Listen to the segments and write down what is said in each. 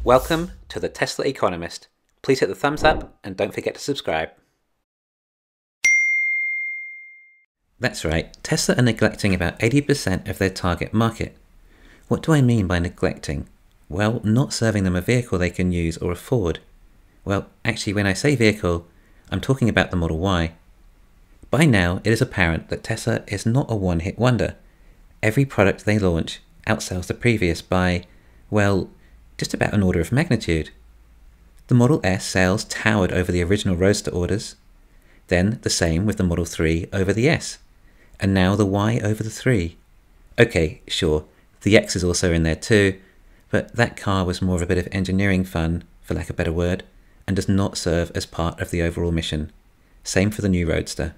Welcome to the Tesla Economist. Please hit the thumbs up and don't forget to subscribe. That's right, Tesla are neglecting about 80% of their target market. What do I mean by neglecting? Well, not serving them a vehicle they can use or afford. Well, actually, when I say vehicle, I'm talking about the Model Y. By now, it is apparent that Tesla is not a one-hit wonder. Every product they launch outsells the previous by, well, just about an order of magnitude. The Model S sales towered over the original Roadster orders, then the same with the Model 3 over the S, and now the Y over the 3. Okay, sure, the X is also in there too, but that car was more of a bit of engineering fun, for lack of a better word, and does not serve as part of the overall mission. Same for the new Roadster.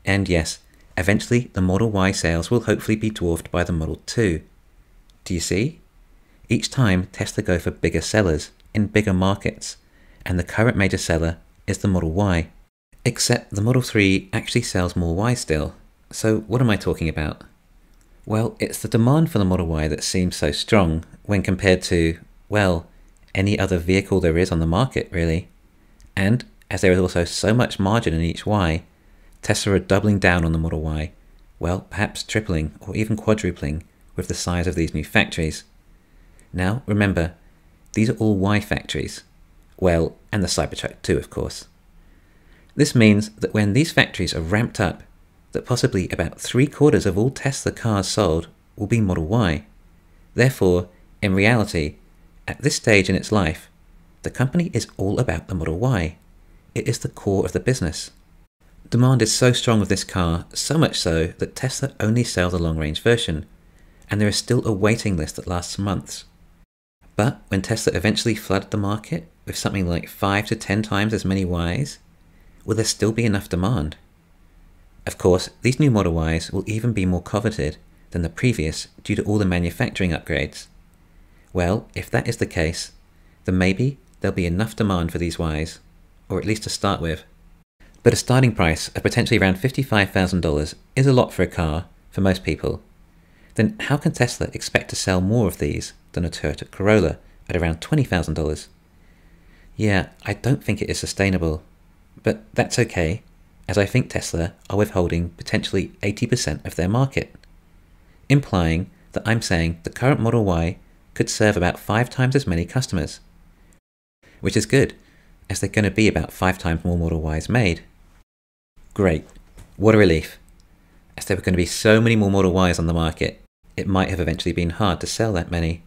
And yes, eventually the Model Y sales will hopefully be dwarfed by the Model 2. Do you see? Each time Tesla go for bigger sellers in bigger markets, and the current major seller is the Model Y. Except the Model 3 actually sells more Y still. So what am I talking about? Well, it's the demand for the Model Y that seems so strong when compared to, well, any other vehicle there is on the market, really. And as there is also so much margin in each Y, Tesla are doubling down on the Model Y, well, perhaps tripling or even quadrupling with the size of these new factories. Now, remember, these are all Y factories. Well, and the Cybertruck too, of course. This means that when these factories are ramped up, that possibly about 3/4 of all Tesla cars sold will be Model Y. Therefore, in reality, at this stage in its life, the company is all about the Model Y. It is the core of the business. Demand is so strong of this car, so much so that Tesla only sell the long-range version, and there is still a waiting list that lasts months. But when Tesla eventually flooded the market with something like 5 to 10 times as many Ys, will there still be enough demand? Of course, these new Model Ys will even be more coveted than the previous due to all the manufacturing upgrades. Well, if that is the case, then maybe there'll be enough demand for these Ys, or at least to start with. But a starting price of potentially around $55,000 is a lot for a car, for most people. Then how can Tesla expect to sell more of these than a Toyota Corolla at around $20,000? Yeah, I don't think it is sustainable. But that's okay, as I think Tesla are withholding potentially 80% of their market, implying that I'm saying the current Model Y could serve about 5 times as many customers. Which is good, as there are going to be about 5 times more Model Ys made. Great, what a relief. As there were going to be so many more Model Ys on the market, it might have eventually been hard to sell that many.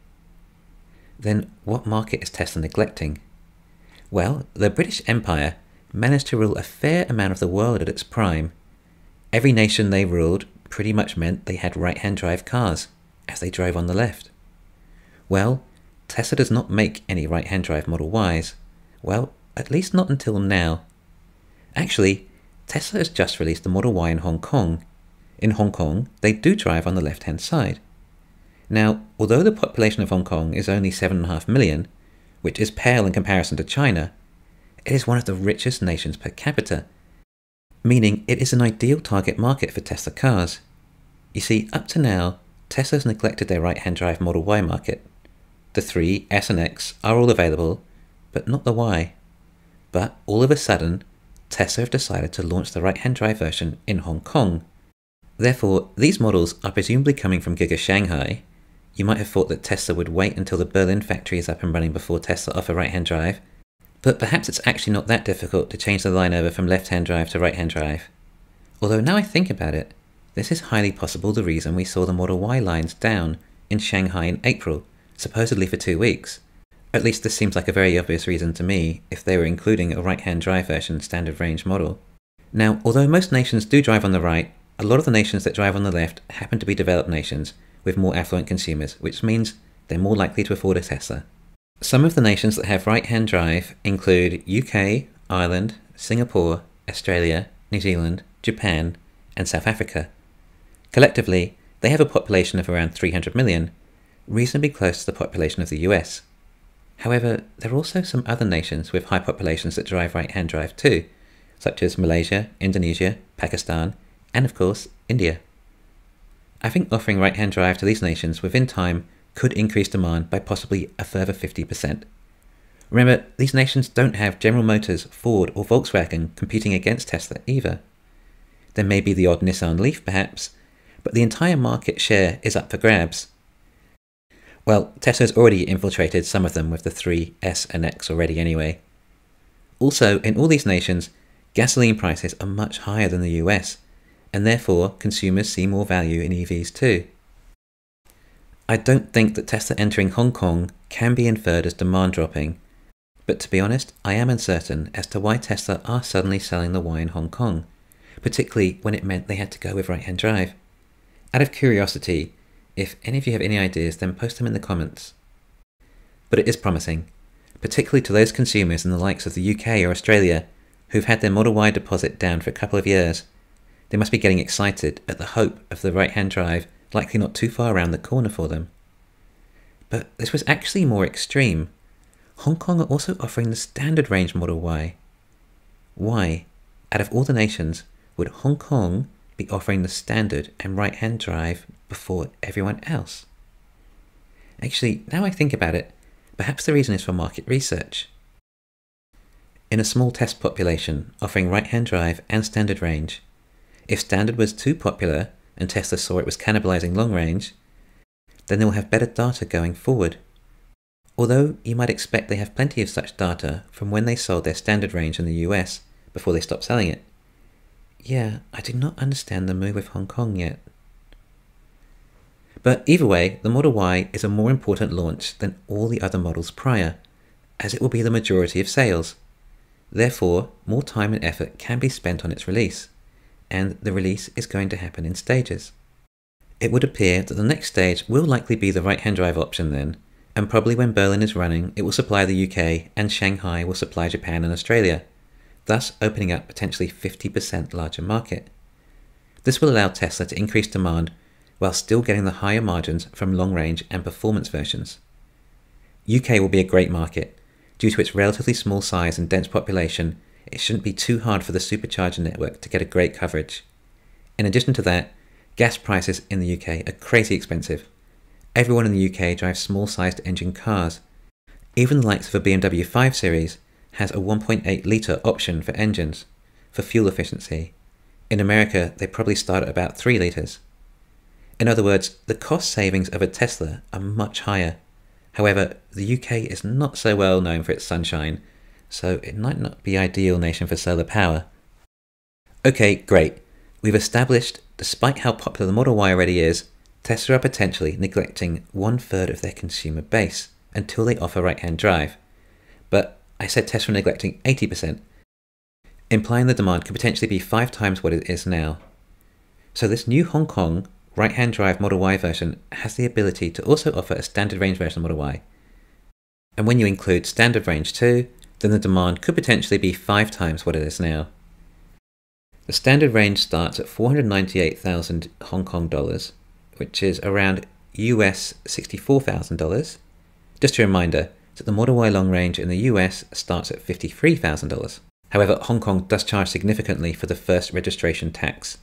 Then what market is Tesla neglecting? Well, the British Empire managed to rule a fair amount of the world at its prime. Every nation they ruled pretty much meant they had right-hand drive cars, as they drove on the left. Well, Tesla does not make any right-hand drive Model Ys. Well, at least not until now. Actually, Tesla has just released the Model Y in Hong Kong. In Hong Kong, they do drive on the left-hand side. Now, although the population of Hong Kong is only 7.5 million, which is pale in comparison to China, it is one of the richest nations per capita, meaning it is an ideal target market for Tesla cars. You see, up to now, Tesla has neglected their right-hand drive Model Y market. The 3, S and X are all available, but not the Y. But all of a sudden, Tesla have decided to launch the right-hand drive version in Hong Kong. Therefore, these models are presumably coming from Giga Shanghai. You might have thought that Tesla would wait until the Berlin factory is up and running before Tesla offer right-hand drive, but perhaps it's actually not that difficult to change the line over from left-hand drive to right-hand drive. Although now I think about it, this is highly possible the reason we saw the Model Y lines down in Shanghai in April, supposedly for 2 weeks. At least this seems like a very obvious reason to me if they were including a right-hand drive version standard range model. Now, although most nations do drive on the right, a lot of the nations that drive on the left happen to be developed nations with more affluent consumers, which means they're more likely to afford a Tesla. Some of the nations that have right-hand drive include UK, Ireland, Singapore, Australia, New Zealand, Japan, and South Africa. Collectively, they have a population of around 300 million, reasonably close to the population of the US. However, there are also some other nations with high populations that drive right-hand drive too, such as Malaysia, Indonesia, Pakistan, and of course, India. I think offering right-hand drive to these nations within time could increase demand by possibly a further 50%. Remember, these nations don't have General Motors, Ford or Volkswagen competing against Tesla either. There may be the odd Nissan Leaf perhaps, but the entire market share is up for grabs. Well, Tesla's already infiltrated some of them with the 3, S and X already anyway. Also, in all these nations, gasoline prices are much higher than the US, and therefore consumers see more value in EVs too. I don't think that Tesla entering Hong Kong can be inferred as demand dropping, but to be honest, I am uncertain as to why Tesla are suddenly selling the Y in Hong Kong, particularly when it meant they had to go with right-hand drive. Out of curiosity, if any of you have any ideas, then post them in the comments. But it is promising, particularly to those consumers in the likes of the UK or Australia who've had their Model Y deposit down for a couple of years. They must be getting excited at the hope of the right-hand drive likely not too far around the corner for them. But this was actually more extreme. Hong Kong are also offering the standard range Model Y. Why, out of all the nations, would Hong Kong be offering the standard and right-hand drive before everyone else? Actually, now I think about it, perhaps the reason is for market research. In a small test population offering right-hand drive and standard range, if standard was too popular and Tesla saw it was cannibalizing long range, then they will have better data going forward. Although you might expect they have plenty of such data from when they sold their standard range in the US before they stopped selling it. Yeah, I do not understand the move with Hong Kong yet. But either way, the Model Y is a more important launch than all the other models prior, as it will be the majority of sales. Therefore, more time and effort can be spent on its release, and the release is going to happen in stages. It would appear that the next stage will likely be the right-hand drive option then, and probably when Berlin is running, it will supply the UK and Shanghai will supply Japan and Australia, thus opening up potentially 50% larger market. This will allow Tesla to increase demand while still getting the higher margins from long-range and performance versions. UK will be a great market. Due to its relatively small size and dense population, it shouldn't be too hard for the supercharger network to get a great coverage. In addition to that, gas prices in the UK are crazy expensive. Everyone in the UK drives small-sized engine cars. Even the likes of a BMW 5 Series has a 1.8 litre option for engines, for fuel efficiency. In America, they probably start at about 3 litres. In other words, the cost savings of a Tesla are much higher. However, the UK is not so well known for its sunshine, so it might not be ideal nation for solar power. Okay, great. We've established, despite how popular the Model Y already is, Tesla are potentially neglecting 1/3 of their consumer base until they offer right-hand drive. But I said Tesla are neglecting 80%, implying the demand could potentially be 5 times what it is now. So this new Hong Kong right-hand drive Model Y version has the ability to also offer a standard range version of Model Y. And when you include standard range too, then the demand could potentially be 5 times what it is now. The standard range starts at 498,000 Hong Kong dollars, which is around US $64,000. Just a reminder that the Model Y long range in the US starts at $53,000. However, Hong Kong does charge significantly for the first registration tax.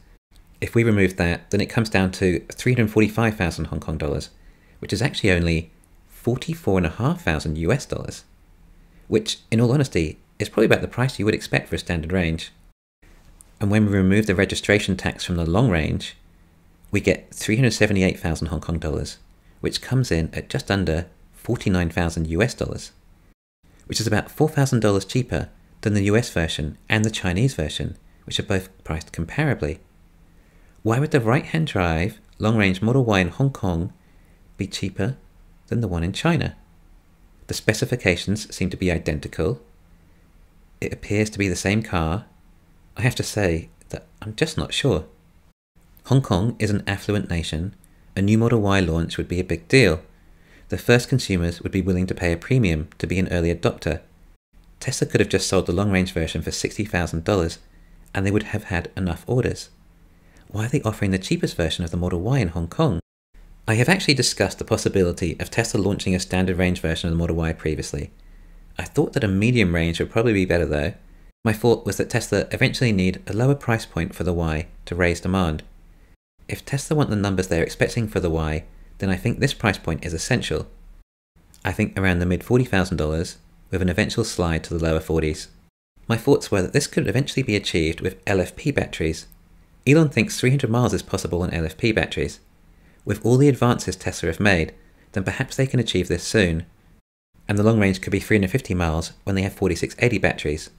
If we remove that, then it comes down to 345,000 Hong Kong dollars, which is actually only 44,500 US dollars, which, in all honesty, is probably about the price you would expect for a standard range. And when we remove the registration tax from the long range, we get 378,000 Hong Kong dollars, which comes in at just under 49,000 US dollars, which is about $4,000 cheaper than the US version and the Chinese version, which are both priced comparably. Why would the right-hand drive long-range Model Y in Hong Kong be cheaper than the one in China? The specifications seem to be identical. It appears to be the same car. I have to say that I'm just not sure. Hong Kong is an affluent nation. A new Model Y launch would be a big deal. The first consumers would be willing to pay a premium to be an early adopter. Tesla could have just sold the long-range version for $60,000 and they would have had enough orders. Why are they offering the cheapest version of the Model Y in Hong Kong? I have actually discussed the possibility of Tesla launching a standard range version of the Model Y previously. I thought that a medium range would probably be better though. My thought was that Tesla eventually need a lower price point for the Y to raise demand. If Tesla want the numbers they're expecting for the Y, then I think this price point is essential. I think around the mid $40,000 with an eventual slide to the lower 40s. My thoughts were that this could eventually be achieved with LFP batteries. Elon thinks 300 miles is possible on LFP batteries. With all the advances Tesla have made, then perhaps they can achieve this soon. And the long range could be 350 miles when they have 4680 batteries.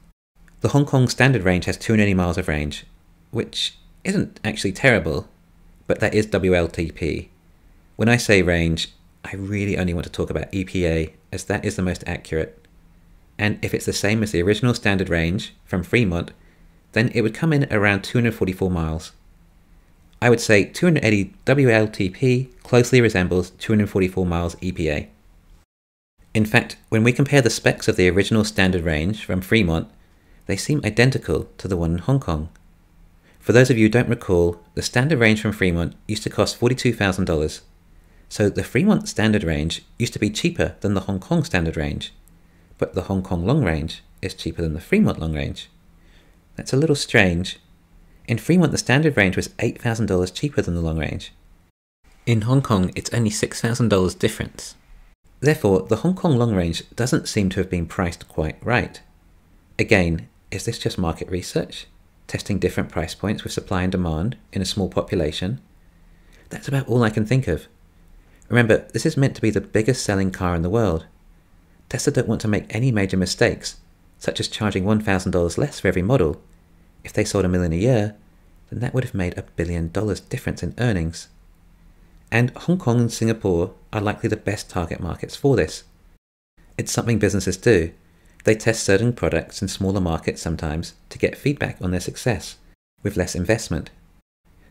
The Hong Kong standard range has 280 miles of range, which isn't actually terrible, but that is WLTP. When I say range, I really only want to talk about EPA, as that is the most accurate. And if it's the same as the original standard range from Fremont, then it would come in at around 244 miles. I would say 280 WLTP closely resembles 244 miles EPA. In fact, when we compare the specs of the original standard range from Fremont, they seem identical to the one in Hong Kong. For those of you who don't recall, the standard range from Fremont used to cost $42,000. So the Fremont standard range used to be cheaper than the Hong Kong standard range. But the Hong Kong long range is cheaper than the Fremont long range. That's a little strange. In Fremont, the standard range was $8,000 cheaper than the long range. In Hong Kong, it's only $6,000 difference. Therefore, the Hong Kong long range doesn't seem to have been priced quite right. Again, is this just market research? Testing different price points with supply and demand in a small population? That's about all I can think of. Remember, this is meant to be the biggest selling car in the world. Tesla don't want to make any major mistakes, such as charging $1,000 less for every model. If they sold 1 million a year, then that would have made $1 billion difference in earnings. And Hong Kong and Singapore are likely the best target markets for this. It's something businesses do. They test certain products in smaller markets sometimes to get feedback on their success, with less investment.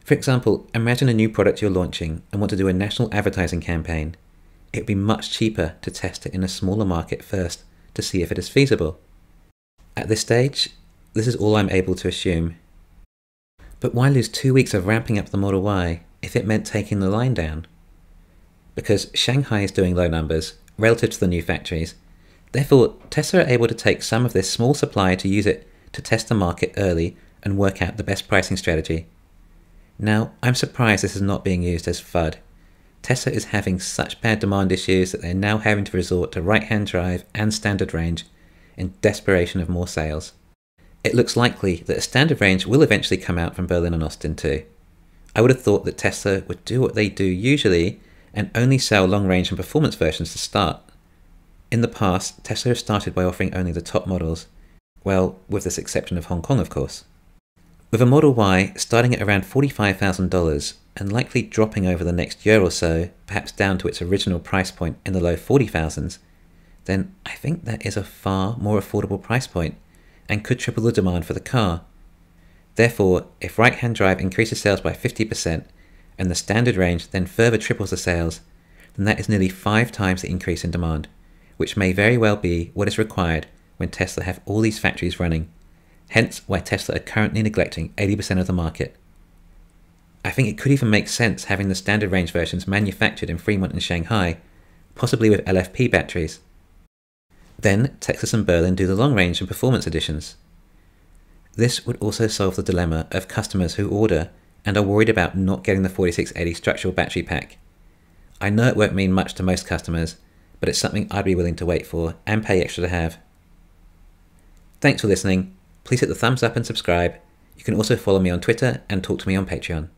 For example, imagine a new product you're launching and want to do a national advertising campaign. It would be much cheaper to test it in a smaller market first to see if it is feasible. At this stage, this is all I'm able to assume. But why lose 2 weeks of ramping up the Model Y if it meant taking the line down? Because Shanghai is doing low numbers relative to the new factories. Therefore, Tesla are able to take some of this small supply to use it to test the market early and work out the best pricing strategy. Now, I'm surprised this is not being used as FUD. Tesla is having such bad demand issues that they're now having to resort to right-hand drive and standard range in desperation of more sales. It looks likely that a standard range will eventually come out from Berlin and Austin too. I would have thought that Tesla would do what they do usually and only sell long-range and performance versions to start. In the past, Tesla has started by offering only the top models, well, with this exception of Hong Kong, of course. With a Model Y starting at around $45,000 and likely dropping over the next year or so, perhaps down to its original price point in the low 40,000s, then I think that is a far more affordable price point and could triple the demand for the car. Therefore, if right-hand drive increases sales by 50% and the standard range then further triples the sales, then that is nearly 5 times the increase in demand, which may very well be what is required when Tesla have all these factories running, hence why Tesla are currently neglecting 80% of the market. I think it could even make sense having the standard range versions manufactured in Fremont and Shanghai, possibly with LFP batteries. Then Texas and Berlin do the long range and performance editions. This would also solve the dilemma of customers who order and are worried about not getting the 4680 structural battery pack. I know it won't mean much to most customers, but it's something I'd be willing to wait for and pay extra to have. Thanks for listening. Please hit the thumbs up and subscribe. You can also follow me on Twitter and talk to me on Patreon.